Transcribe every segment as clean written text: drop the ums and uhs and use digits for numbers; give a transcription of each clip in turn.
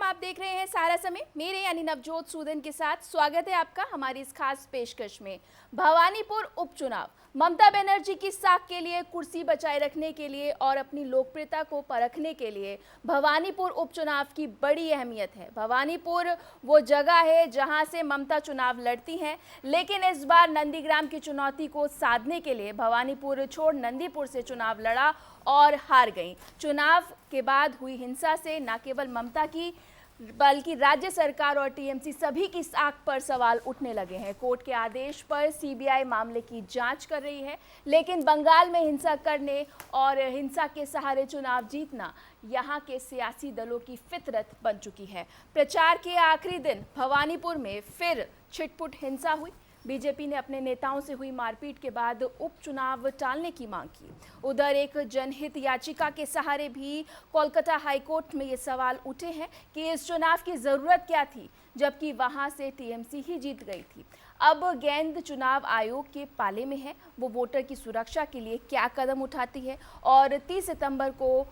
नमस्कार, आप देख रहे हैं सारा समय मेरे यानी नवजोत सूदन के साथ। स्वागत है आपका हमारी इस खास पेशकश में। भवानीपुर उपचुनाव ममता बनर्जी की साख के लिए, कुर्सी बचाए रखने के लिए और अपनी लोकप्रियता को परखने के लिए भवानीपुर उपचुनाव की बड़ी अहमियत है। भवानीपुर वो जगह है जहां से ममता चुनाव लड़ती हैं, लेकिन इस बार नंदीग्राम की चुनौती को साधने के लिए भवानीपुर छोड़ नंदीपुर से चुनाव लड़ा और हार गई। चुनाव के बाद हुई हिंसा से न केवल ममता की बल्कि राज्य सरकार और टीएमसी सभी की साख पर सवाल उठने लगे हैं। कोर्ट के आदेश पर सीबीआई मामले की जांच कर रही है, लेकिन बंगाल में हिंसा करने और हिंसा के सहारे चुनाव जीतना यहां के सियासी दलों की फितरत बन चुकी है। प्रचार के आखिरी दिन भवानीपुर में फिर छिटपुट हिंसा हुई। बीजेपी ने अपने नेताओं से हुई मारपीट के बाद उपचुनाव टालने की मांग की। उधर एक जनहित याचिका के सहारे भी कोलकाता हाईकोर्ट में ये सवाल उठे हैं कि इस चुनाव की जरूरत क्या थी, जबकि वहां से टीएमसी ही जीत गई थी। अब गेंद चुनाव आयोग के पाले में है, वो वोटर की सुरक्षा के लिए क्या कदम उठाती है और 30 सितंबर को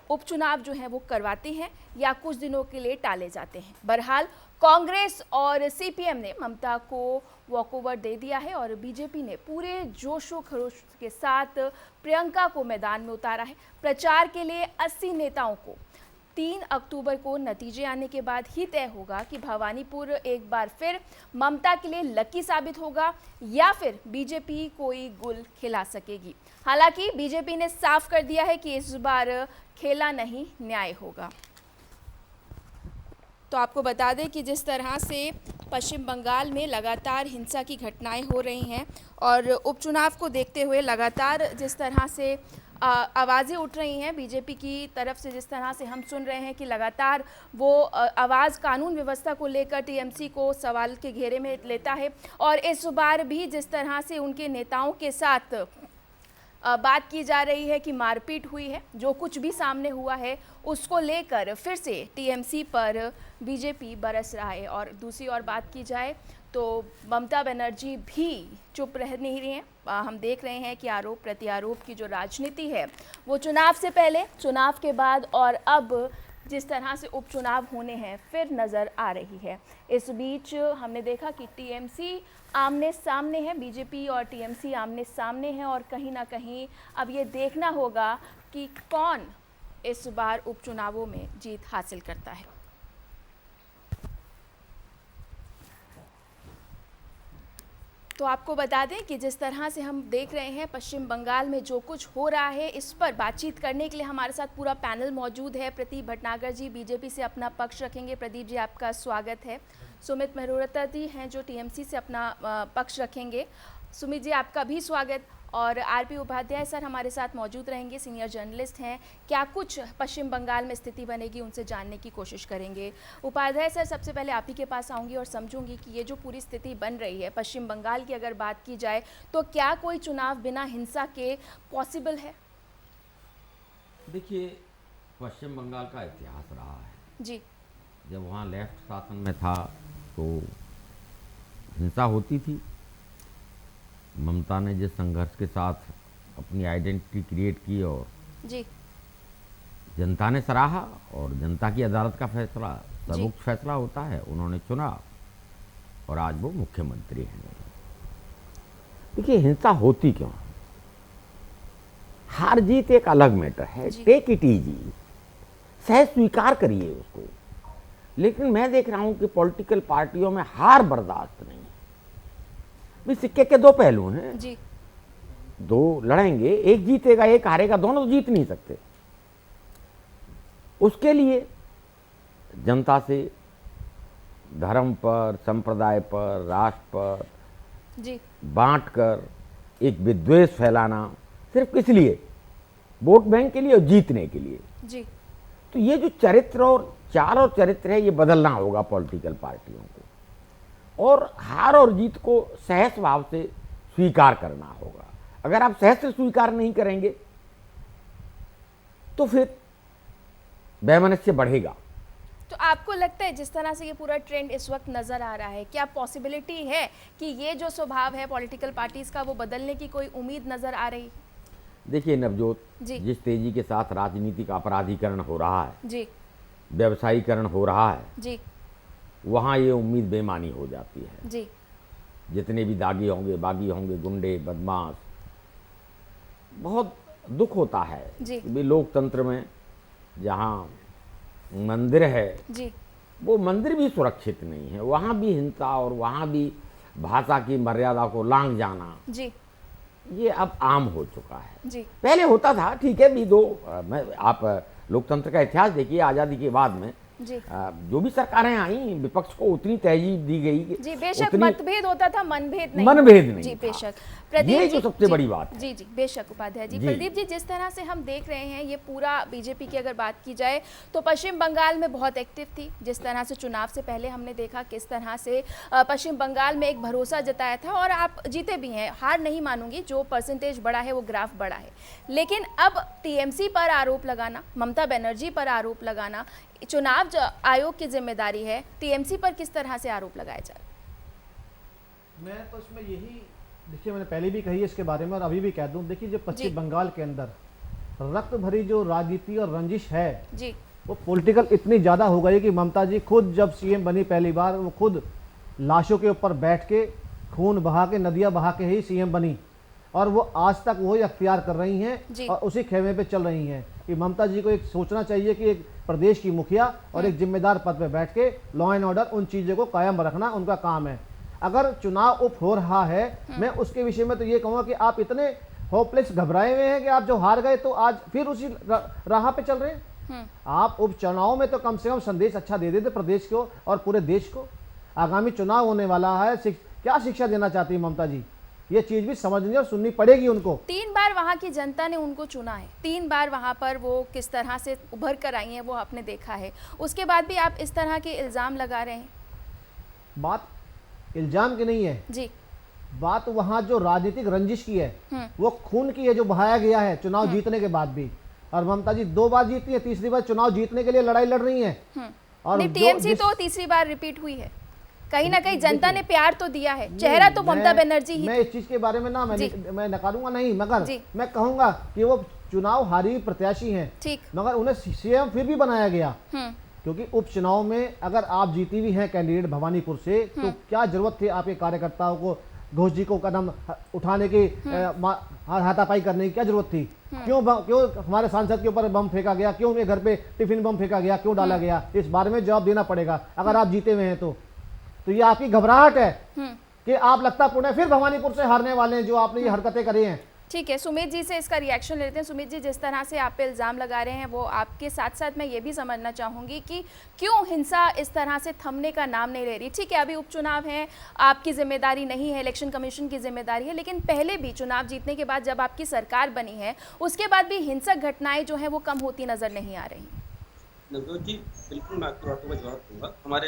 उपचुनाव जो है वो करवाते हैं या कुछ दिनों के लिए टाले जाते हैं। बहरहाल कांग्रेस और सीपीएम ने ममता को वॉकओवर दे दिया है और बीजेपी ने पूरे जोशो खरोश के साथ प्रियंका को मैदान में उतारा है। प्रचार के लिए 80 नेताओं को 3 अक्टूबर को नतीजे आने के बाद ही तय होगा कि भवानीपुर एक बार फिर ममता के लिए लकी साबित होगा या फिर बीजेपी कोई गुल खिला सकेगी। हालांकि बीजेपी ने साफ कर दिया है कि इस बार खेला नहीं, न्याय होगा। तो आपको बता दें कि जिस तरह से पश्चिम बंगाल में लगातार हिंसा की घटनाएं हो रही हैं और उपचुनाव को देखते हुए लगातार जिस तरह से आवाज़ें उठ रही हैं बीजेपी की तरफ से, जिस तरह से हम सुन रहे हैं कि लगातार वो आवाज़ कानून व्यवस्था को लेकर टीएमसी को सवाल के घेरे में लेता है और इस बार भी जिस तरह से उनके नेताओं के साथ बात की जा रही है कि मारपीट हुई है, जो कुछ भी सामने हुआ है उसको लेकर फिर से टीएमसी पर बीजेपी बरस रहा है। और दूसरी ओर बात की जाए तो ममता बनर्जी भी चुप रह नहीं रही हैं। हम देख रहे हैं कि आरोप प्रत्यारोप की जो राजनीति है वो चुनाव से पहले, चुनाव के बाद और अब जिस तरह से उपचुनाव होने हैं फिर नज़र आ रही है। इस बीच हमने देखा कि टीएमसी आमने सामने है, बीजेपी और टीएमसी आमने सामने हैं और कहीं ना कहीं अब ये देखना होगा कि कौन इस बार उपचुनावों में जीत हासिल करता है। तो आपको बता दें कि जिस तरह से हम देख रहे हैं पश्चिम बंगाल में जो कुछ हो रहा है, इस पर बातचीत करने के लिए हमारे साथ पूरा पैनल मौजूद है। प्रदीप भटनागर जी बीजेपी से अपना पक्ष रखेंगे। प्रदीप जी, आपका स्वागत है। सुमित मेहरोत्रा जी हैं जो टीएमसी से अपना पक्ष रखेंगे। सुमित जी, आपका भी स्वागत। और आरपी उपाध्याय सर हमारे साथ मौजूद रहेंगे, सीनियर जर्नलिस्ट हैं। क्या कुछ पश्चिम बंगाल में स्थिति बनेगी, उनसे जानने की कोशिश करेंगे। उपाध्याय सर, सबसे पहले आप ही के पास आऊँगी और समझूंगी कि ये जो पूरी स्थिति बन रही है पश्चिम बंगाल की, अगर बात की जाए तो क्या कोई चुनाव बिना हिंसा के पॉसिबल है? देखिए, पश्चिम बंगाल का इतिहास रहा है जी। जब वहाँ लेफ्ट शासन में था तो हिंसा होती थी। ममता ने जिस संघर्ष के साथ अपनी आइडेंटिटी क्रिएट की और जी जनता ने सराहा और जनता की अदालत का फैसला सर्वोच्च फैसला होता है, उन्होंने चुना और आज वो मुख्यमंत्री हैं। देखिए, हिंसा होती क्यों? हार जीत एक अलग मैटर है, टेक इट इजी, सहज स्वीकार करिए उसको। लेकिन मैं देख रहा हूं कि पॉलिटिकल पार्टियों में हार बर्दाश्त नहीं है। भी सिक्के के दो पहलू हैं जी। दो लड़ेंगे, एक जीतेगा एक हारेगा, दोनों तो जीत नहीं सकते। उसके लिए जनता से धर्म पर, संप्रदाय पर, राष्ट्र पर जी बांटकर एक विद्वेष फैलाना सिर्फ किस लिए? वोट बैंक के लिए और जीतने के लिए। जी। तो ये जो चरित्र और चाल और चरित्र है, ये बदलना होगा पॉलिटिकल पार्टियों को और हार और जीत को सहज भाव से स्वीकार करना होगा। अगर आप सहज से स्वीकार नहीं करेंगे तो फिर वैमनस्य बढ़ेगा। तो आपको लगता है जिस तरह से ये पूरा ट्रेंड इस वक्त नजर आ रहा है, क्या पॉसिबिलिटी है कि ये जो स्वभाव है पॉलिटिकल पार्टीज का वो बदलने की कोई उम्मीद नजर आ रही? देखिए नवजोत, जिस तेजी के साथ राजनीतिक अपराधीकरण हो रहा है जी, व्यवसायीकरण हो रहा है, जी वहाँ ये उम्मीद बेमानी हो जाती है। जी जितने भी दागी होंगे, बागी होंगे, गुंडे, बदमाश, बहुत दुख होता है जी कि भी लोकतंत्र में जहाँ मंदिर है, जी वो मंदिर भी सुरक्षित नहीं है, वहाँ भी हिंसा और वहाँ भी भाषा की मर्यादा को लांघ जाना, जी ये अब आम हो चुका है। जी पहले होता था, ठीक है भी आप लोकतंत्र का इतिहास देखिए, आज़ादी के बाद में जी जो भी सरकारें आई, विपक्ष को उतनी तरजीह दी गई कि जी, बेशक उतनी मतभेद होता था, मनभेद नहीं मनभेद नहीं जी था। बेशक। प्रदीप ये जी, जो सबसे जी, बड़ी बात है। जी जी बेशक उपाध्याय जी। जी। प्रदीप जी, जिस तरह से हम देख रहे हैं ये पूरा बीजेपी की अगर बात की जाए तो पश्चिम बंगाल में बहुत एक्टिव थी। जिस तरह से चुनाव से पहले हमने देखा किस तरह से पश्चिम बंगाल में एक भरोसा जताया था और आप जीते भी हैं, हार नहीं मानूंगी, जो परसेंटेज बढ़ा है वो ग्राफ बढ़ा है। लेकिन अब टीएमसी पर आरोप लगाना, ममता बनर्जी पर आरोप लगाना, चुनाव आयोग की जिम्मेदारी है, टीएमसी पर किस तरह से आरोप लगाया जाए? मैं तो इसमें यही, देखिए मैंने पहले भी कही है इसके बारे में और अभी भी कह दूं, देखिए जो पश्चिम बंगाल के अंदर रक्त भरी जो राजनीति और रंजिश है जी वो पॉलिटिकल इतनी ज़्यादा हो गई कि ममता जी खुद जब सीएम बनी पहली बार, वो खुद लाशों के ऊपर बैठ के खून बहा के, नदियाँ बहा के ही सीएम बनी और वो आज तक वही अख्तियार कर रही हैं और उसी खेमे पे चल रही हैं कि ममता जी को एक सोचना चाहिए कि एक प्रदेश की मुखिया और एक जिम्मेदार पद पे बैठ के लॉ एंड ऑर्डर उन चीज़ों को कायम रखना उनका काम है। अगर चुनाव उप हो रहा है, मैं उसके विषय में तो ये कहूँगा कि आप इतने होपलेस, घबराए हुए हैं कि आप जो हार गए तो आज फिर उसी राह पे चल रहे हैं। आप उपचुनाव में तो कम से कम संदेश अच्छा दे देते प्रदेश को और पूरे देश को। आगामी चुनाव होने वाला है, क्या शिक्षा देना चाहती है ममता जी, ये चीज भी समझनी और सुननी पड़ेगी उनको। 3 बार वहाँ की जनता ने उनको चुना है, 3 बार वहाँ पर वो किस तरह से उभर कर आई हैं वो आपने देखा है। उसके बाद भी आप इस तरह के इल्ज़ाम लगा रहे हैं। बात इल्जाम की नहीं है जी बात, वहाँ जो राजनीतिक रंजिश की है वो खून की है जो बहाया गया है चुनाव जीतने के बाद भी। और ममता जी 2 बार जीती है, तीसरी बार चुनाव जीतने के लिए लड़ाई लड़ रही है। और टीएमसी तो तीसरी बार रिपीट हुई है, कहीं ना कहीं जनता ने प्यार तो दिया है, चेहरा तो ममता बनर्जी ही। मैं इस चीज के बारे में ना मैं नकारूंगा नहीं, मगर मैं कहूंगा कि वो चुनाव हारी हुई प्रत्याशी हैं, ठीक, मगर उन्हें सीएम फिर भी बनाया गया क्योंकि उपचुनाव में अगर आप जीती भी हैं कैंडिडेट भवानीपुर से, तो क्या जरूरत थी आपके कार्यकर्ताओं को घोष जी को कदम उठाने की, हाथापाई करने की क्या जरूरत थी? क्यों हमारे सांसद के ऊपर बम फेंका गया, क्यों उनके घर पे टिफिन बम फेंका गया, क्यों डाला गया? इस बारे में जवाब देना पड़ेगा अगर आप जीते हुए हैं तो ये आपकी घबराहट है कि आप लगता पुणे फिर भवानीपुर से हारने वाले हैं जो आपने ये हरकतें करी हैं। ठीक है, सुमित जी से इसका रिएक्शन लेते हैं। सुमित जी, जिस तरह से आप पे इल्ज़ाम लगा रहे हैं वो आपके साथ साथ मैं ये भी समझना चाहूँगी कि क्यों हिंसा इस तरह से थमने का नाम नहीं ले रही? ठीक है, अभी उपचुनाव है, आपकी जिम्मेदारी नहीं है, इलेक्शन कमीशन की जिम्मेदारी है, लेकिन पहले भी चुनाव जीतने के बाद जब आपकी सरकार बनी है उसके बाद भी हिंसक घटनाएं जो हैं वो कम होती नज़र नहीं आ रही। नवजोत जी, बिल्कुल मैं आपकी बातों का जवाब दूंगा। हमारे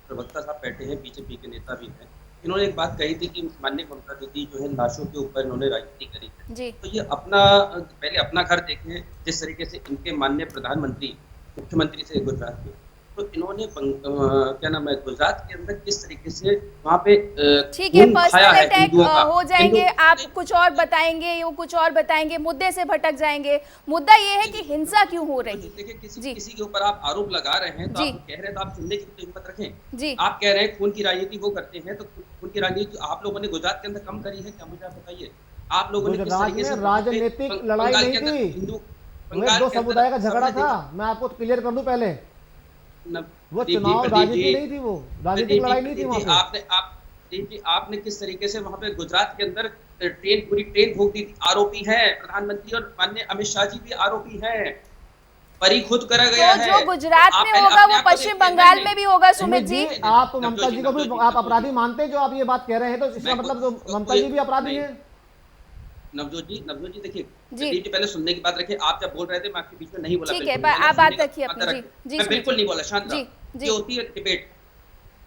प्रवक्ता साहब बैठे हैं, बीजेपी के नेता भी हैं, इन्होंने एक बात कही थी कि माननीय ममता दीदी जो है लाशों के ऊपर इन्होंने राजनीति करी है। जी। तो ये पहले अपना घर देखें, जिस तरीके से इनके माननीय प्रधानमंत्री मुख्यमंत्री से गुजरात में, तो इन्होंने क्या नाम है, गुजरात के अंदर किस तरीके से वहाँ पे ठीक है, पर्सनल अटैक हो जाएंगे, आप कुछ और बताएंगे, वो कुछ और बताएंगे, मुद्दे से भटक जाएंगे। मुद्दा ये है कि हिंसा क्यों हो रही है। देखिए, किसी के ऊपर आप आरोप लगा रहे हैं तो आप कह रहे हैं तो आप सुनने की तो हिम्मत रखें। जी, आप कह रहे हैं खून की राजनीति वो करते हैं, तो खून की राजनीति आप लोगों ने गुजरात के अंदर कम करी है क्या? मुझे आप बताइए, आप लोगों ने किस तरीके से राजनीतिक लड़ाई नहीं थी, हिंदू दो समुदाय का झगड़ा था। मैं आपको क्लियर कर दूं पहले, वो चुनाव राजनीति नहीं थी, वो राजनीतिक लड़ाई नहीं थी वहाँ पे। आपने किस तरीके से वहाँ पे गुजरात के अंदर पूरी ट्रेन ठोक दी थी। आरोपी है प्रधानमंत्री और माननीय अमित शाह जी भी आरोपी हैं, परी खुद करा गया है। जो गुजरात में होगा वो पश्चिम बंगाल में भी होगा। सुमित जी, आप ममता जी को भी आप अपराधी मानते हैं जो आप ये बात कह रहे हैं, तो इसका मतलब तो ममता जी भी अपराधी है। नवजोत जी देखिए जी, पहले सुनने की बात रखिए। आप जब बोल रहे थे मैं आपके बीच में नहीं बोला। ठीक है, आप बात रखिए अपनी। जी, मैं बिल्कुल नहीं बोला, शांत जी, ये होती है डिबेट,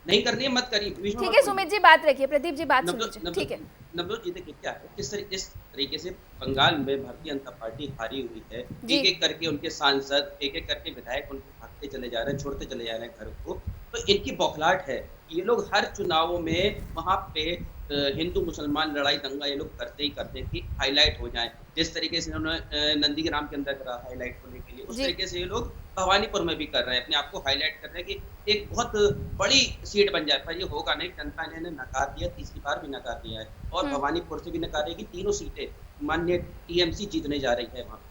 नहीं करनी है मत करिए। ठीक है सुमित जी, बात रखिए। प्रदीप जी बात सुनिए। ठीक है नवजोत जी, देखिए क्या है, किस तरीके से बंगाल में भारतीय जनता पार्टी हारी हुई है। एक एक करके उनके सांसद, एक एक करके विधायक उनके भागते चले जा रहे हैं, छोड़ते चले जा रहे हैं घर को। तो इनकी बौखलाहट है, ये लोग हर चुनावों में वहां पे हिंदू मुसलमान लड़ाई दंगा ये लोग करते ही करते हैं कि हाईलाइट हो जाए। जिस तरीके से उन्होंने नंदीग्राम के अंदर करा हाईलाइट होने के लिए, उस जी। तरीके से ये लोग भवानीपुर में भी कर रहे हैं, अपने आप को हाईलाइट कर रहे हैं कि एक बहुत बड़ी सीट बन जाए। पर ये होगा नहीं, जनता ने नकार दिया, तीसरी बार भी नकार दिया है और भवानीपुर से भी नकारेगी। तीनों सीटें माननीय टीएमसी जीतने जा रही है वहाँ।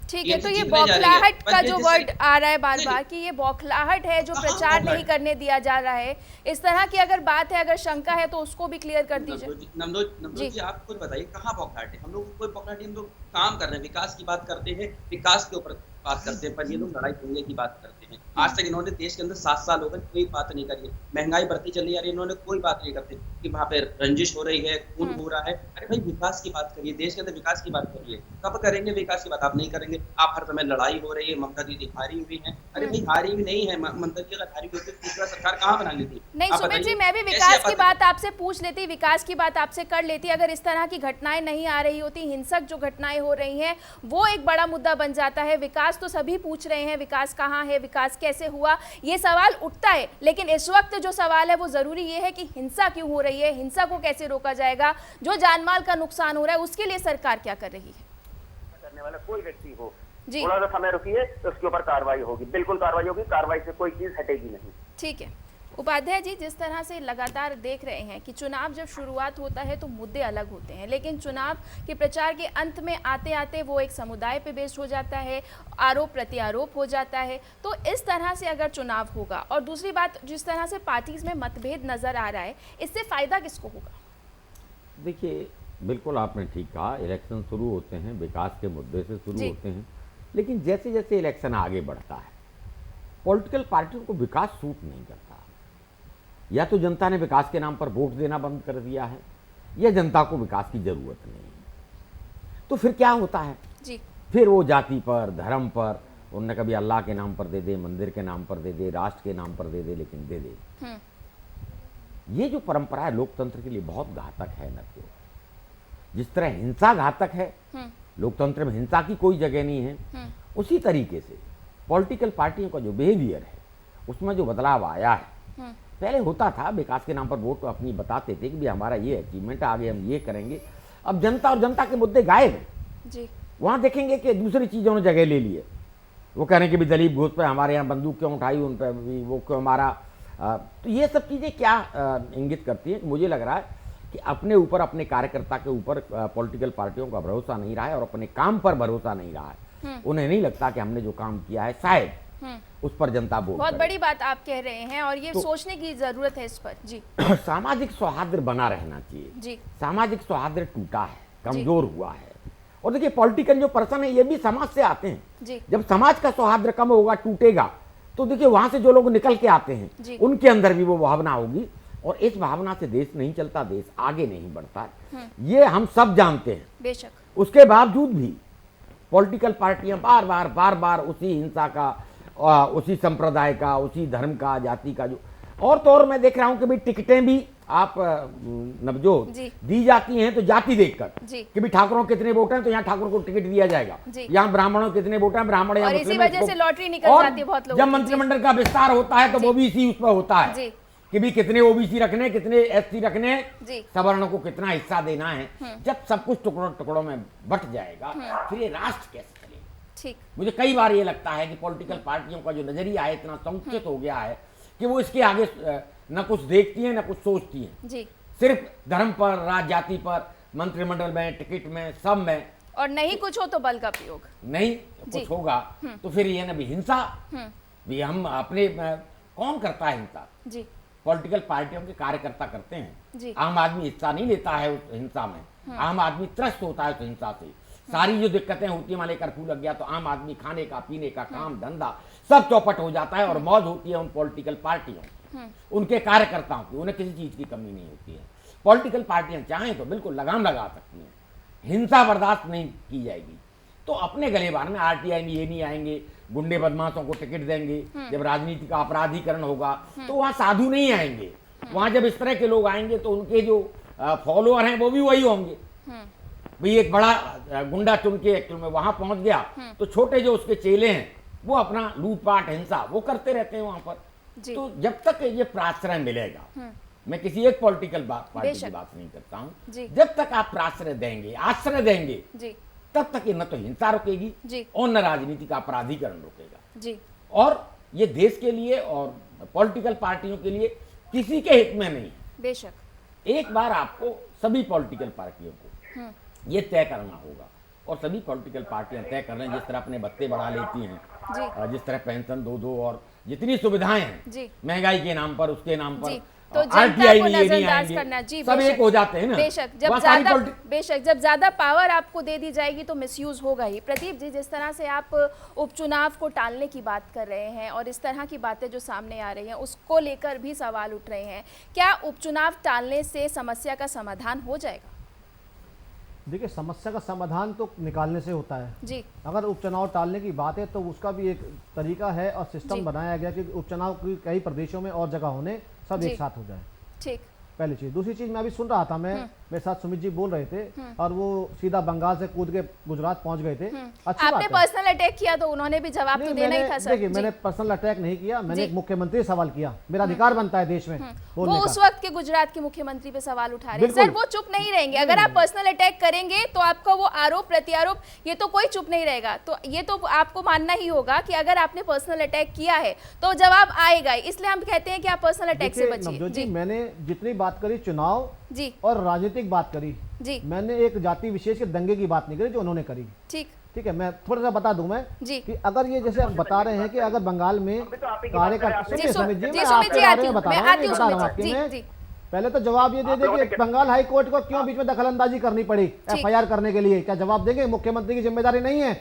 ठीक है, तो टीएमसी ये जीतने जा रही है। बौखलाहट पर का ये जो जिस वर्ड तरीके- आ रहा है बार नहीं, बार कि ये बौखलाहट है जो कहाँ प्रचार नहीं बौखलाहट? करने दिया जा रहा है, इस तरह की अगर बात है, अगर शंका है तो उसको भी क्लियर कर दीजिए। नमदोज जी, आप खुद बताइए कहाँ बौखलाहट है? हम लोग कोई बौखलाहट नहीं, हम लोग काम कर रहे हैं, विकास की बात करते हैं, विकास के ऊपर बात करते हैं, पर ये लोग लड़ाई दंगे की बात करते हैं। आज तक इन्होंने देश के अंदर 7 साल हो गए, कोई बात नहीं करी है। महंगाई बढ़ती चली जा रही है, इन्होंने कोई बात नहीं करते कि वहाँ पे रंजिश हो रही है, खून हो रहा है। अरे भाई विकास की बात करिए, देश के अंदर विकास की बात करिए। कब करेंगे विकास की बात? आप नहीं करेंगे। आप हर समय लड़ाई हो रही है, ममता दीदी हारी हुई है। अरे भाई हारी हुई नहीं है, ममता दीदी अगर हारी हुई होती तो दूसरा सरकार कहाँ बना लेती? नहीं आप सुमित जी, बताइए, मैं भी कैसी विकास की आपात- बात आपसे पूछ लेती, विकास की बात आपसे कर लेती। अगर इस तरह की घटनाएं नहीं आ रही होती, हिंसक जो घटनाएं हो रही हैं, वो एक बड़ा मुद्दा बन जाता है। विकास तो सभी पूछ रहे हैं, विकास कहाँ है, विकास कैसे हुआ, ये सवाल उठता है। लेकिन इस वक्त जो सवाल है वो जरूरी ये है कि हिंसा क्यों हो रही है, हिंसा को कैसे रोका जाएगा, जो जानमाल का नुकसान हो रहा है उसके लिए सरकार क्या कर रही है? करने वाला कोई व्यक्ति हो, जी थोड़ा सा समय रुकिए तो उसके ऊपर कार्रवाई होगी, बिल्कुल कार्रवाई होगी, कार्रवाई से कोई चीज हटेगी नहीं। ठीक है उपाध्याय जी, जिस तरह से लगातार देख रहे हैं कि चुनाव जब शुरुआत होता है तो मुद्दे अलग होते हैं, लेकिन चुनाव के प्रचार के अंत में आते आते वो एक समुदाय पे बेस्ड हो जाता है, आरोप प्रत्यारोप हो जाता है। तो इस तरह से अगर चुनाव होगा, और दूसरी बात जिस तरह से पार्टीज में मतभेद नजर आ रहा है, इससे फायदा किसको होगा? देखिए, बिल्कुल आपने ठीक कहा, इलेक्शन शुरू होते हैं विकास के मुद्दे से शुरू जी। होते हैं, लेकिन जैसे जैसे इलेक्शन आगे बढ़ता है पॉलिटिकल पार्टियों को विकास सूट नहीं करता। या तो जनता ने विकास के नाम पर वोट देना बंद कर दिया है, या जनता को विकास की जरूरत नहीं है। तो फिर क्या होता है? जी फिर वो जाति पर, धर्म पर, उन्होंने कभी अल्लाह के नाम पर दे दे, मंदिर के नाम पर दे दे, राष्ट्र के नाम पर दे दे, लेकिन दे दे। ये जो परंपरा है लोकतंत्र के लिए बहुत घातक है नत्यो। जिस तरह हिंसा घातक है, लोकतंत्र में हिंसा की कोई जगह नहीं है, उसी तरीके से पॉलिटिकल पार्टियों का जो बिहेवियर है उसमें जो बदलाव आया है। पहले होता था विकास के नाम पर वोट अपनी बताते थे कि भाई हमारा ये अचीवमेंट, आगे हम ये करेंगे। अब जनता और जनता के मुद्दे गायब हैं। जी वहाँ देखेंगे कि दूसरी चीज़ों ने जगह ले ली है। वो कह रहे हैं कि भी दलीप घोष पे हमारे यहाँ बंदूक क्यों उठाई, उन पर भी वो क्यों हमारा तो ये सब चीज़ें क्या इंगित करती हैं कि मुझे लग रहा है कि अपने ऊपर, अपने कार्यकर्ता के ऊपर पॉलिटिकल पार्टियों का भरोसा नहीं रहा है और अपने काम पर भरोसा नहीं रहा है। उन्हें नहीं लगता कि हमने जो काम किया है शायद उस पर जनता वोट बहुत करे। बड़ी बात आप कह रहे हैं और ये तो- सोचने की जरूरत है इस पर। जी सामाजिक सौहार्द बना रहना चाहिए। जी सामाजिक सौहार्द टूटा है, कमजोर हुआ है। और देखिए पॉलिटिकल जो पर्सन है ये भी समाज से आते हैं। जी जब समाज का सौहार्द कम होगा, टूटेगा, तो देखिए वहां से जो लोग निकल के आते जी। हैं उनके अंदर भी वो भावना होगी, और इस भावना से देश नहीं चलता, देश आगे नहीं बढ़ता है। ये हम सब जानते हैं। बेशक उसके बावजूद भी पॉलिटिकल पार्टियां बार बार उसी हिंसा का, उसी संप्रदाय का, उसी धर्म का, जाति का, जो और तो और मैं देख रहा हूं कि भाई टिकटें भी आप नवजोत जी। दी जाती हैं तो जाति देखकर जी कि भाई ठाकुरों के कितने वोट हैं तो यहाँ ठाकुर को टिकट दिया जाएगा, जी। यहाँ ब्राह्मणों के कितने वोट हैं, ब्राह्मण या और इसी मुस्लिम हैं, वजह इसको- से लॉटरी निकल और जाती है बहुत लोगों जब की। मंत्रिमंडल का विस्तार होता है तो जी। वो भी इसी उस पर होता है जी कि भी कितने ओबीसी रखने, कितने एससी रखने, जी सवर्णों को कितना हिस्सा देना है। जब सब कुछ टुकड़ों टुकड़ों में बट जाएगा फिर ये राष्ट्र कैसे चलेगा? ठीक मुझे कई बार ये लगता है कि पॉलिटिकल पार्टियों का जो नजरिया है इतना संकुचित हो गया है कि वो इसके आगे न कुछ देखती हैं न कुछ सोचती हैं। जी सिर्फ धर्म पर, राज जाति पर, मंत्रिमंडल में, टिकट में, सब में और नहीं कुछ हो तो बल का प्रयोग। नहीं जी। कुछ होगा तो फिर ये ना भी हिंसा भी हम अपने कौन करता है हिंसा? जी पॉलिटिकल पार्टियों के कार्यकर्ता करते जी। हैं। आम आदमी हिस्सा नहीं लेता है उस हिंसा में। आम आदमी त्रस्त होता है उस हिंसा से। सारी जो दिक्कतें होती है, मान ली कर्फ्यू लग गया तो आम आदमी खाने का, पीने का, काम धंधा सब चौपट हो जाता है, और मौज होती है उन पॉलिटिकल पार्टियों, उनके कार्यकर्ताओं की। उन्हें किसी चीज की कमी नहीं होती है। पॉलिटिकल पार्टियां चाहें तो बिल्कुल लगाम लगा सकती हैं, हिंसा बर्दाश्त नहीं की जाएगी। तो अपने गले बार में आरटीआई में ये नहीं आएंगे, गुंडे बदमाशों को टिकट देंगे। जब राजनीति का अपराधीकरण होगा तो वहाँ साधु नहीं आएंगे। वहाँ जब इस तरह के लोग आएंगे तो उनके जो फॉलोअर हैं वो भी वही होंगे। भाई एक बड़ा गुंडा चुन के एक्चुअल में वहां पहुंच गया तो छोटे जो उसके चेले हैं वो अपना लूटपाट, हिंसा वो करते रहते हैं वहां पर। जी। तो जब तक ये प्राश्रय मिलेगा मैं किसी एक पॉलिटिकल पार्टी की बेशक। बात नहीं करता जी। हूँ। जब तक आप आश्रय देंगे जी तब तक ये न तो हिंसा रुकेगी जी और न राजनीति का अपराधीकरण रुकेगा। जी और ये देश के लिए और पॉलिटिकल पार्टियों के लिए किसी के हित में नहीं है। बेशक। एक बार आपको सभी पॉलिटिकल पार्टियों को ये तय करना होगा और सभी पॉलिटिकल पार्टियां तय कर रहे हैं। जिस तरह अपने भत्ते बढ़ा लेती हैं, जी जिस तरह पेंशन 2-2 और जितनी सुविधाएं हैं जी महंगाई के नाम पर, उसके नाम पर, जी तो RTI जनता को नहीं, ये नहीं नजरअंदाज आएंगे, करना जी सब एक हो जाते हैं ना। बेशक वहाँ सारी जब ज्यादा पावर आपको दे दी जाएगी तो मिसयूज होगा ही। प्रदीप जी, जिस तरह से आप उपचुनाव को टालने की बात कर रहे हैं और इस तरह की बातें जो सामने आ रही हैं उसको लेकर भी सवाल उठ रहे हैं, क्या उपचुनाव टालने से समस्या का समाधान हो जाएगा? देखिए, समस्या का समाधान तो निकालने से होता है। जी अगर उपचुनाव टालने की बात है तो उसका भी एक तरीका है और जी। सिस्टम बनाया गया कि उपचुनाव की कई प्रदेशों में और जगह होने सब जी। एक साथ हो जाए। ठीक। पहली चीज। दूसरी चीज, मैं अभी सुन रहा था, मेरे साथ सुमित जी बोल रहे थे और वो सीधा बंगाल से कूद के गुजरात पहुंच गए थे। अच्छी आपने बात है। पर्सनल अटैक किया तो उन्होंने भी जवाब तो नहीं, देना ही था सर। देखिए, जी। मैंने पर्सनल अटैक नहीं किया, मैंने जी। एक मुख्यमंत्री से सवाल किया। मेरा अधिकार बनता है देश में वो बोलने उस का। वक्त के गुजरात के मुख्यमंत्री पे सवाल उठा रहे हैं बिल्कुल। सर, वो चुप नहीं रहेंगे। अगर आप पर्सनल अटैक करेंगे तो आपका वो आरोप प्रत्यारोप, ये तो कोई चुप नहीं रहेगा। तो ये तो आपको मानना ही होगा कि अगर आपने पर्सनल अटैक किया है तो जवाब आएगा, इसलिए हम कहते हैं कि आप पर्सनल अटैक से देखिए बचिए। नवजोत जी, जी मैंने जितनी बात करी चुनाव जी और राजनीतिक बात करी, जी मैंने एक जाति विशेष के दंगे की बात नहीं करी जो उन्होंने करी। ठीक। ठीक है, मैं थोड़ा सा बता दूं मैं जी कि अगर ये जैसे आप बता रहे हैं कि अगर बंगाल में तो आप ही की बात करें, कार्यकर्ता, आपने- सुनिए सुमित जी, जी मैं सुमित आपके जी बारे आती में हूँ, बता मैं रहा हूँ, आती हूँ बता रहा हूँ सुमित आपकी जी। मैं। जी पहले तो जवाब ये दे दे कि बंगाल हाई कोर्ट को क्यों बीच में दखलंदाजी करनी पड़ी FIR करने के लिए। क्या जवाब देंगे? मुख्यमंत्री की जिम्मेदारी नहीं है,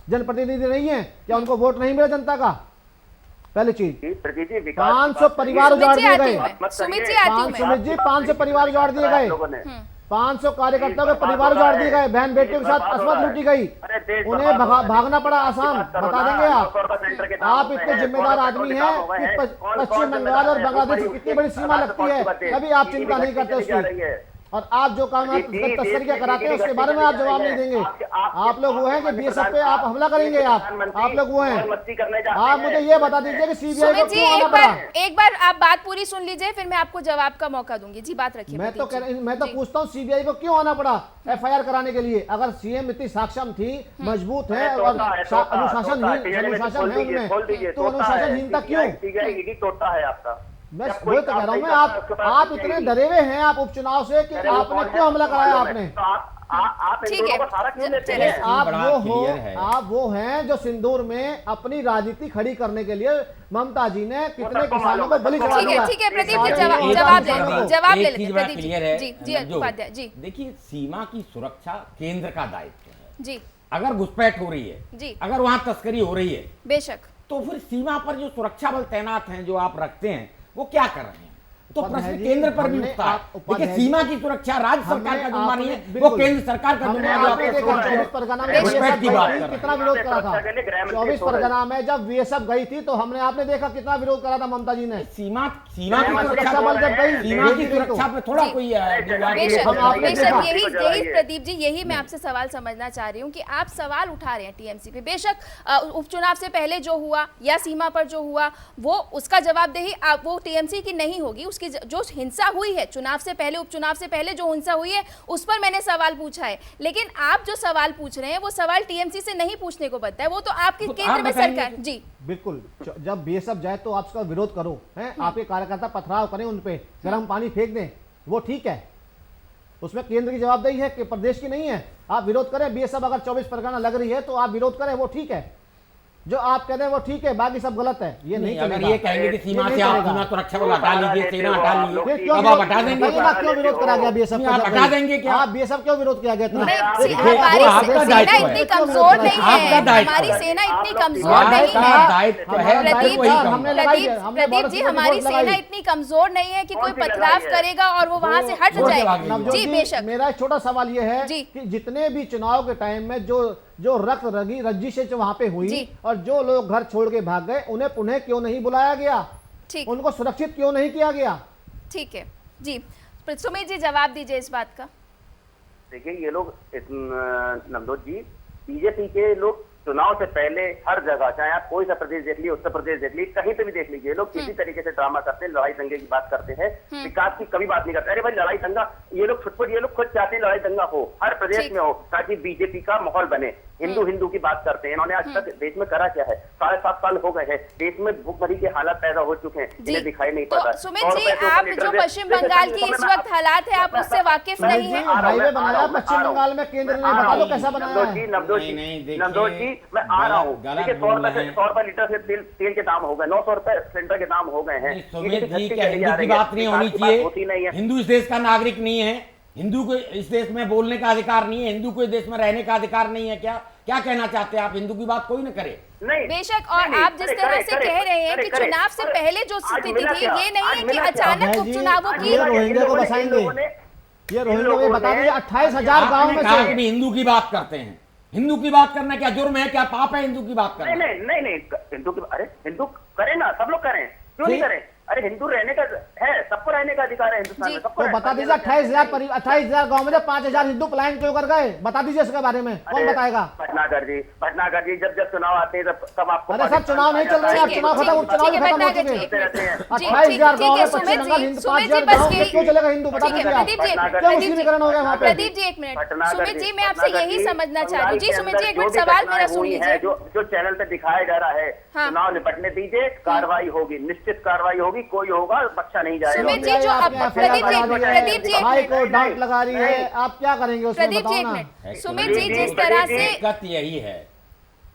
जनप्रतिनिधि नहीं है क्या? उनको वोट नहीं मिला जनता का? पहली चीज। जी, प्रदीप जी, विकास की 500 बात परिवार सुमित उजाड़ जी दिए आती गए। हूँ मैं, मत सुमित जी करिए। आती हूँ मैं। सुमित जी, 500 परिवार उजाड़ दिए गए। लोगों ने 500 कार्यकर्ताओं के परिवार उजाड़ दिए गए। बहन बेटियों के साथ असमत लूटी गई, अरे देश उन्हें बर्बाद हो रहा है। भागना पड़ा आपकी आसाम। बात करो बता ना, देंगे 900 सेंटर के दाम आप हो गए इतने हैं, जिम्मेदार कौन आदमी पेट्रोल के हैं दाम हो गए कि हैं, कौन पश्चिम जिम्मेदार बंगाल और है? बांग्लादेश की ऊपर कितनी बड़ी सीमा ऊपर लगती है, ऊपर कभी आप चीनी चिंता नहीं घटती करते चली जा रही उसकी। है। और आप जो काम जी, जी, तस्करियां जी, कराते हैं जी, उसके जी, बारे में जी, आप जी, जवाब जी, नहीं देंगे। आपके- आप लोग वो हैं कि BSF पे आप हमला करेंगे। आप लोग वो हैं। मस्ती करने जाते आप हैं। मुझे ये बता दीजिए कि CBI को सुमित जी क्यों आना पड़ा? एक बार आप बात पूरी सुन लीजिए, फिर मैं आपको जवाब का मौका दूंगी। जी बात रखिए। मैं तो प्रदीप जी। मैं तो जी। पूछता हूँ CBI को क्यों आना पड़ा FIR कराने के लिए? अगर CM इतनी सक्षम थी, मजबूत है और अनुशासन है उनमें, तो अनुशासनहीनता क्यों? ईडी तोड़ता है आपका। मैं जब कोई वही तो काम कह रहा हूँ नहीं मैं। करता, उसके पास आप नहीं इतने आएगी। डरे हुए हैं आप उपचुनाव से कि अरे वो आपने कौन क्यों है? हमला कराया मालूम है। आपने? तो आप इन ठीक लोगों है। को सारा क्यों देते चलिए, हैं? आप बड़ा वो हो, clear है। आप वो हैं जो सिंदूर में अपनी राजनीति खड़ी करने के लिए ममता जी ने कितने सबको किसानों मालूम को है, बलि सबको चढ़ा ठीक दिया। है, ठीक है प्रदीप जी, सारे जवाब लोग जवाब किसानों ले को- जवाब ले एक लेते चीज हैं बड़ा प्रदीप क्लियर है जी। जी नवजोत। उपाध्याय जी। देखिए, सीमा की सुरक्षा केंद्र का दायित्व है। जी अगर घुसपैठ हो रही है, जी अगर वहां तस्करी हो रही है, बेशक। तो फिर सीमा पर जो सुरक्षा बल तैनात हैं, जो आप रखते हैं, वो क्या कर रहे हैं? तो उपाध्याय प्रश्न जी, केंद्र पर भी हमने उठता है। आप- उपाध्याय देखिए, सीमा की सुरक्षा राज्य सरकार का जिम्मा नहीं है, वो बिल्कुल। केंद्र सरकार का हमने जिम्मा है। जो आपने आपको देखा सुरक्षा है। 24 परगना में बेशक BSF की बात गई कर थी, रहे कितना हैं। विरोध करा था। सुरक्षा के लिए गृहमंत्री 24 सो रहे हैं। परगना में जब BSF गई थी तो हमने आपने देखा कितना विरोध करा था ममता जी ने। सीमा सीमा की गृहमंत्री सुरक्षा बोल बल रहे जब हैं, गई, सीमा की देखिए सुरक्षा पे थोड़ा जी। कोई बेशक हम आपने बेशक देखा। यही प्रदीप जी, यही मैं आपसे सवाल समझना चाह रही हूँ कि आप सवाल उठा रहे हैं TMC पे। बेशक उपचुनाव से पहले जो हुआ या सीमा पर जो हुआ वो उसका जवाबदेही आप वो TMC की नहीं होगी। उसकी जो हिंसा हुई है चुनाव से पहले, उपचुनाव से पहले जो हिंसा हुई है उस पर मैंने सवाल पूछा है। लेकिन आप जो सवाल पूछ रहे हैं वो सवाल TMC से नहीं पूछने को बनता है, वो तो आपकी तो केंद्र आप में बताइए सरकार। जी बिल्कुल, जब BSF जाए तो आप उसका विरोध करो, हैं? आपके कार्यकर्ता पथराव करें, उन पे गर्म पानी फेंक दें, वो ठीक है। उसमें केंद्र की जवाबदेही है कि प्रदेश की नहीं है। आप विरोध करें, BSF अगर 24 परगना लग रही है तो आप विरोध करें, वो ठीक है। जो आप कहते हैं वो ठीक है, बाकी सब गलत है, ये नहीं अगर चलेगा। ये कहेंगे कि सीमा ये से नहीं आप चलेगा। सीमा सुरक्षा बल हटा लीजिए, सेना हटा फिर लीजिए, क्यों अब आप हटा देंगे बताइए ना क्यों विरोध करा गया BSF नहीं, आप हटा देंगे क्या? आप BSF क्यों विरोध किया गया इतना? नहीं, देखिए, हमारी वो आपका सेना दायित्व इतनी है। कमजोर नहीं है, आपका दायित्व हमारी है। सेना इतनी आप कमजोर लोग नहीं आपका है। दायित्व है, प्रदीप वही जी, कहूंगा। हमने लगाई है, हमने प्रदीप भारत जी, की हमारी रिपोर्ट सेना लगाई। इतनी कमजोर नहीं है कि कौन कोई सी पथराव लगाई है? करेगा और वो वहां से हट वो जाएगी। नवजोत जी बेशक। मेरा एक छोटा सवाल ये है जी। कि जितने भी चुनाव के टाइम में जो रक्त रंजी से जो वहां पे हुई जी। और जो लोग घर छोड़ के भाग गए, उन्हें पुनः क्यों नहीं बुलाया गया? ठीक उनको सुरक्षित क्यों नहीं किया गया? ठीक है जी। सुमित जी जवाब दीजिए इस बात का। देखिए, ये लोग नवजोत जी, बीजेपी के लोग चुनाव से पहले हर जगह, चाहे आप कोई सा प्रदेश देख लीजिए, उत्तर प्रदेश देख लीजिए, कहीं पे भी देख लीजिए, लोग किसी तरीके से ड्रामा करते हैं, लड़ाई दंगे की बात करते हैं, विकास की कभी बात नहीं करते। अरे भाई लड़ाई दंगा, ये लोग छुटपुट, ये लोग खुद चाहते हैं लड़ाई दंगा हो, हर प्रदेश में हो, ताकि बीजेपी का माहौल बने। हिंदू हिंदू की बात करते हैं, इन्होंने आज तक देश में करा क्या है? 7.5 साल हो गए हैं, देश में भूखमरी के हालात पैदा हो चुके हैं, इन्हें दिखाई नहीं तो पड़ता। सुमित जी, आप जो पश्चिम बंगाल की इस वक्त हालात है, आप उससे वाकिफ नहीं है? हाईवे बनाया पश्चिम बंगाल में केंद्र ने, बता दो कैसा बनाया है? नवजोत जी, मैं आ रहा हूँ। देखिए 100 रुपए लीटर से तेल के दाम हो गए, 900 रुपए सिलेंडर के दाम हो गए हैं। सुमित जी, क्या हिंदू की बात नहीं होनी चाहिए? हिंदू इस देश का नागरिक नहीं है? हिंदू को इस देश में बोलने का अधिकार नहीं है? हिंदू को इस देश में रहने का अधिकार नहीं है? क्या क्या कहना चाहते हैं आप? हिंदू की बात कोई न करे। नहीं, बेशक, और आप जिस तरह से कह रहे हैं कि चुनाव से पहले जो स्थिति थी, ये नहीं है कि अचानक उपचुनावों की। ये रोहिंग्या को बसाएंगे, ये रोहिंग्या को बता दीजिए 28,000 गाँव में कहा से कि हिंदू की बात करते हैं। हिंदू की बात करना क्या जुर्म है? क्या पाप है हिंदू की बात करना? नहीं, हिंदू की, अरे हिंदू करें ना, सब लोग करें, क्यों नहीं करें? अरे हिंदू रहने का है, सबको रहने का अधिकार है हिंदुस्तान में, सबको। तो बता दीजिए 28,000 गाँव में से 5,000 हिंदू पलायन क्यों कर गए? बता दीजिए इसके बारे में, कौन बताएगा? भटनागर जी, जब चुनाव आते हैं तब आपको। अरे सब चुनाव नहीं चल रहे हैं, अब चुनाव खत्म, उपचुनाव भी खत्म हो चुके हैं। 28,000 गाँव में पश्चिम बंगाल हिंदू, 5,000 गाँव में क्यों चलेगा हिंदू? बता दीजिए आप, क्या मुस्लिमीकरण हो गया वहाँ पे? प्रदीप जी एक मिनट, सुमित जी मैं आपसे यही समझना चाह रही हूँ। जी सुमित जी एक मिनट, सवाल मेरा सुन लीजिए। जो चैनल पे दिखाया जा रहा है, चुनाव निपटने दीजिए, कार्रवाई होगी, निश्चित कार्रवाई होगी, कोई होगा बख्शा नहीं जाएगा। सुमित जी, जो अब प्रदीप जी भाई को डांट लगा रही है, आप क्या करेंगे उसमें? प्रदीप जी बताओ एक ना। मिनट, सुमित जी जिस तरह से दिक्कत यही है,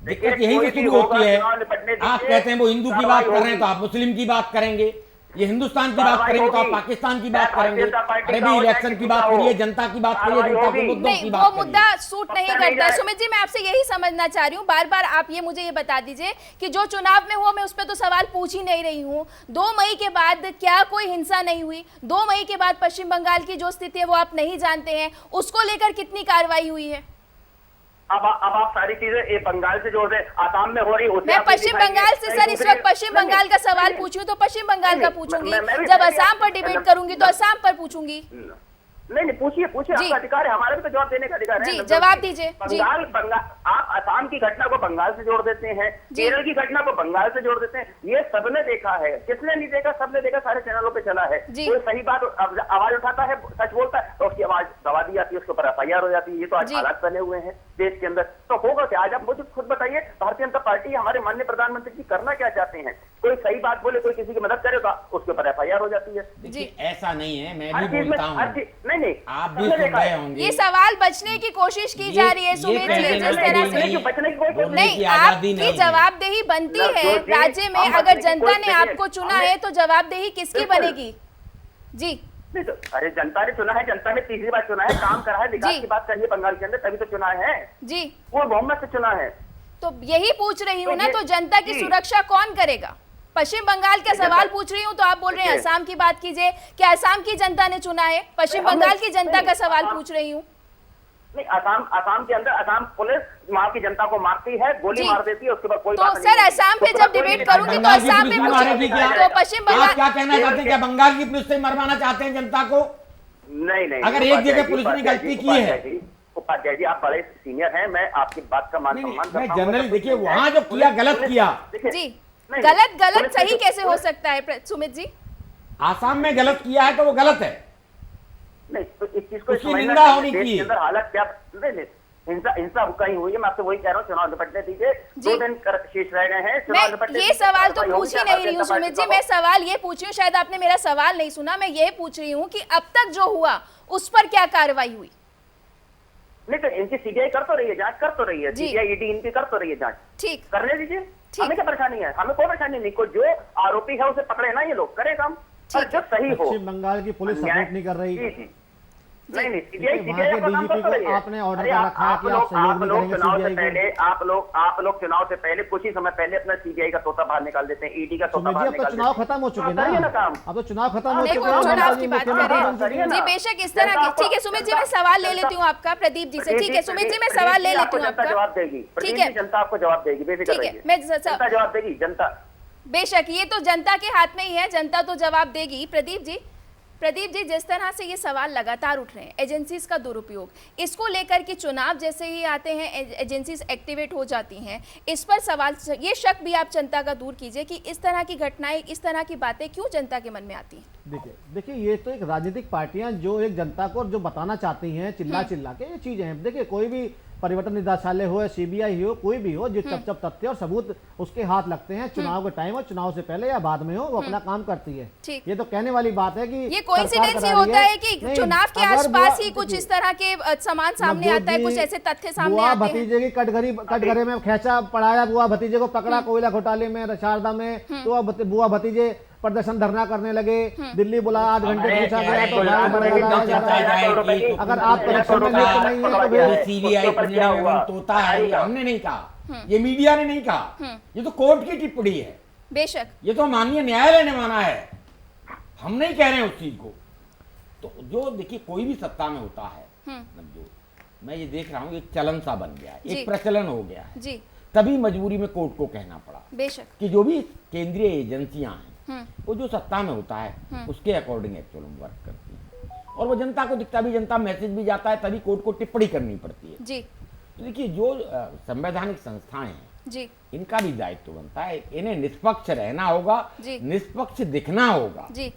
दिक्कत यही से शुरू होती है। आप कहते हैं वो हिंदू की बात कर रहे हैं तो आप मुस्लिम की बात करेंगे, ये हिंदुस्तान की बात करेंगे तो आप पाकिस्तान की बात करेंगे। अरे भी इलेक्शन की बात करिए, जनता की बात करिए, जनता के मुद्दों नहीं, की वो बात मुद्दा करिए। सूट नहीं करता है। सुमित जी मैं आपसे यही समझना चाह रही हूँ, बार बार आप ये मुझे ये बता दीजिए कि जो चुनाव में हुआ, मैं उस पर तो सवाल पूछ ही नहीं रही हूँ। 2 मई के बाद क्या कोई हिंसा नहीं हुई? 2 मई के बाद पश्चिम बंगाल की जो स्थिति है वो आप नहीं जानते हैं, उसको लेकर कितनी कार्रवाई हुई है? अब आप सारी चीजें ये बंगाल से जोड़ रहे, आसाम में हो रही, मैं पश्चिम बंगाल से सर इस वक्त पश्चिम बंगाल का सवाल पूछी हूँ तो पश्चिम बंगाल का पूछूंगी, जब असम पर डिबेट करूंगी तो असम पर पूछूंगी। नहीं, पूछिए, आपका अधिकार है, हमारे भी तो जवाब देने का अधिकार है। जी जवाब दीजिए। बंगाल, आप असम की घटना को बंगाल से जोड़ देते हैं, केरल की घटना को बंगाल से जोड़ देते हैं, ये सबने देखा है। किसने नहीं देखा? सबने देखा, सारे चैनलों पे चला है। कोई सही बात आवाज उठाता है, सच बोलता है तो उसकी आवाज दबा दी जाती है, उसके ऊपर FIR हो जाती है। ये तो आज हालात बने हुए हैं देश के अंदर, तो होगा क्या? आज आप मुझे खुद बताइए, भारतीय जनता पार्टी, हमारे माननीय प्रधानमंत्री जी करना क्या चाहते हैं? कोई सही बात बोले, कोई किसी की मदद करे तो उसके ऊपर FIR हो जाती है। देखिए ऐसा नहीं है, मैं भी बोलता हूँ, नहीं, आप भी सुन रहे होंगे। ये सवाल बचने की कोशिश की जा रही है सुमित जी, जिस तरह से नहीं, आपकी जवाबदेही बनती है राज्य में। अगर जनता ने आपको चुना है तो जवाबदेही किसकी बनेगी? जी अरे जनता ने चुना है, जनता ने तीसरी बार चुना है, काम करा है, विकास की बात करिए बंगाल के अंदर, तभी तो चुना है जी, वो बहुमत से चुना है। तो यही पूछ रही हूँ ना, तो जनता की सुरक्षा कौन करेगा? पश्चिम बंगाल का सवाल पूछ रही हूँ तो आप बोल रहे हैं असम की बात कीजिए। क्या असम की जनता ने चुना है? पश्चिम बंगाल की जनता का सवाल पूछ रही हूँ। नहीं, असम के अंदर असम पुलिस वहाँ की जनता को मारती है, गोली मार देती है, उसके बाद कोई तो बात सर असम पे जब डिबेट करूंगी तो असम पे मारेगी क्या? तो पश्चिम बंगाल आप क्या कहना चाहते हैं? क्या बंगाल की पुलिस से मरवाना चाहते हैं जनता को? नहीं, अगर एक जगह पुलिस ने गलती की है, उपाध्याय जी आप बड़े सीनियर हैं, मैं आपकी बात का मान सम्मान मैं जनरली देखिए वहाँ जो किया गलत किया जी, गलत सही कैसे हो सकता है सुमित जी? आसाम में गलत किया है तो वो गलत है, नहीं तो इस चीज को उसकी निंदा होनी चाहिए। अंदर हालत क्या? नहीं, हिंसा कहीं हुई है, मैं आपसे वही कह रहा हूँ, चुनाव निपटने दीजिए, 2 दिन शेष रह गए हैं, चुनाव निपटने ये सवाल तो पूछ ही नहीं रही हूँ सुमित जी, मैं सवाल ये पूछ रही हूँ, शायद आपने मेरा सवाल नहीं सुना, मैं ये पूछ रही हूँ कि अब तक जो हुआ उस पर क्या कार्रवाई हुई? नहीं तो इनकी CBI कर तो रही है, जांच कर तो रही है, CBI ED इनकी कर तो रही है जांच, ठीक करने दीजिए, हमें क्या परेशानी है? हमें कोई परेशानी नहीं, कोई जो आरोपी है उसे पकड़े ना, ये लोग करे काम, और जो सही हो। पश्चिम बंगाल की पुलिस सपोर्ट नहीं कर रही। जी नहीं, वहाँ के DGP को आपने ऑर्डर कर रखा है कि आप सहयोग नहीं करेंगे CBI को। आप लोग चुनाव से पहले कुछ ही समय पहले अपना CBI का तोता बाहर निकाल देते हैं, ED का तोता बाहर अब तो निकाल चुनाव देते खत्म हो चुके करिए ना, ना काम। अब तो चुनाव खत्म हो नहीं, चुके वो चुनाव की बात हैं। कर रहे हैं जी, बेशक इस तरह की। ठीक है सुमित जी, मैं सवाल ले लेती हूँ आपका प्रदीप जी से। ठीक है सुमित जी, मैं सवाल ले लेती हूँ आपका। जवाब देगी, ठीक है, जनता आपको जवाब देगी, बेफिक्र ठीक है, रहिए, मैं जनता जवाब देगी, जनता। बेशक ये तो जनता के हाथ में ही है, जनता तो जवाब देगी। प्रदीप जी, प्रदीप जी, जिस तरह से ये सवाल लगातार उठ रहे हैं, एजेंसीज का दुरुपयोग, इसको लेकर के चुनाव जैसे ही आते हैं एजेंसीज एक्टिवेट हो जाती हैं, इस पर सवाल, ये शक भी आप जनता का दूर कीजिए कि इस तरह की घटनाएं, इस तरह की बातें क्यों जनता के मन में आती हैं? देखिए ये तो एक राजनीतिक पार्टियां जो एक जनता को जो बताना चाहती हैं चिल्ला चिल्ला के, ये चीजें हैं। देखिए कोई भी परिवर्तन निदेशालय हो या सीबीआई हो, कोई भी हो, जिस जब तथ्य और सबूत उसके हाथ लगते हैं, चुनाव के टाइम और चुनाव से पहले या बाद में हो, वो अपना काम करती है। ये तो कहने वाली बात है कि ये कोइंसिडेंस ही होता है कि चुनाव के आसपास ही कुछ इस तरह के सामान सामने आता है, कुछ ऐसे तथ्य सामने आते हैं। भतीजे की कटघरे में खेचा पड़ाया, बुआ भतीजे को पकड़ा कोयला घोटाले में, शारदा में, तो बुआ भतीजे प्रदर्शन धरना करने लगे, दिल्ली बुलाया, 8 घंटे पूछा गया तो अगर आप इलेक्शन में लिप्त नहीं है तो सीबीआई तोता है, ये हमने नहीं कहा, ये मीडिया ने नहीं कहा, ये तो कोर्ट की टिप्पणी है। बेशक ये तो माननीय न्यायालय ने माना है, हम नहीं कह रहे हैं उस चीज को। तो जो देखिए कोई भी सत्ता में होता है, जो मैं ये देख रहा हूँ एक चलन सा बन गया है, एक प्रचलन हो गया है जी, तभी मजबूरी में कोर्ट को कहना पड़ा बेशक कि जो भी केंद्रीय एजेंसियां हैं वो जो सत्ता में होता है उसके अकॉर्डिंग एक्चुअल में वर्क करती है, और वो जनता को दिखता भी, जनता मैसेज भी जाता है, तभी कोर्ट को टिप्पणी करनी पड़ती है जी। तो देखिए जो संवैधानिक संस्थाएं हैं जी, इनका भी दायित्व बनता है, इन्हें निष्पक्ष रहना होगा, निष्पक्ष दिखना होगा। जी,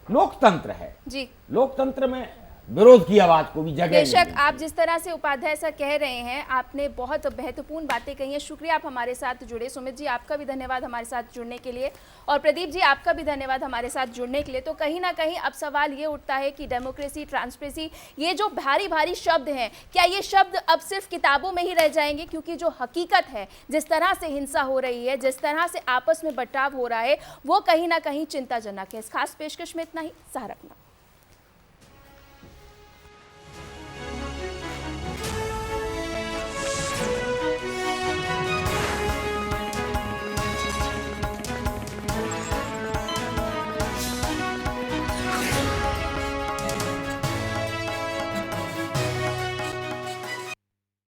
लोकतंत्र है जी, लोकतंत्र में विरोध की आवाज को भी जगह बेशक। आप जिस तरह से उपाध्याय सर कह रहे हैं, आपने बहुत महत्वपूर्ण बातें कही हैं। शुक्रिया आप हमारे साथ जुड़े। सुमित जी, आपका भी धन्यवाद हमारे साथ जुड़ने के लिए, और प्रदीप जी आपका भी धन्यवाद हमारे साथ जुड़ने के लिए। तो कहीं ना कहीं अब सवाल ये उठता है कि डेमोक्रेसी, ट्रांसपेरेंसी, ये जो भारी भारी शब्द हैं, क्या ये शब्द अब सिर्फ किताबों में ही रह जाएंगे? क्योंकि जो हकीकत है, जिस तरह से हिंसा हो रही है, जिस तरह से आपस में बर्ताव हो रहा है, वो कहीं ना कहीं चिंताजनक है। इस खास पेशकश में इतना ही। सहारा अपना।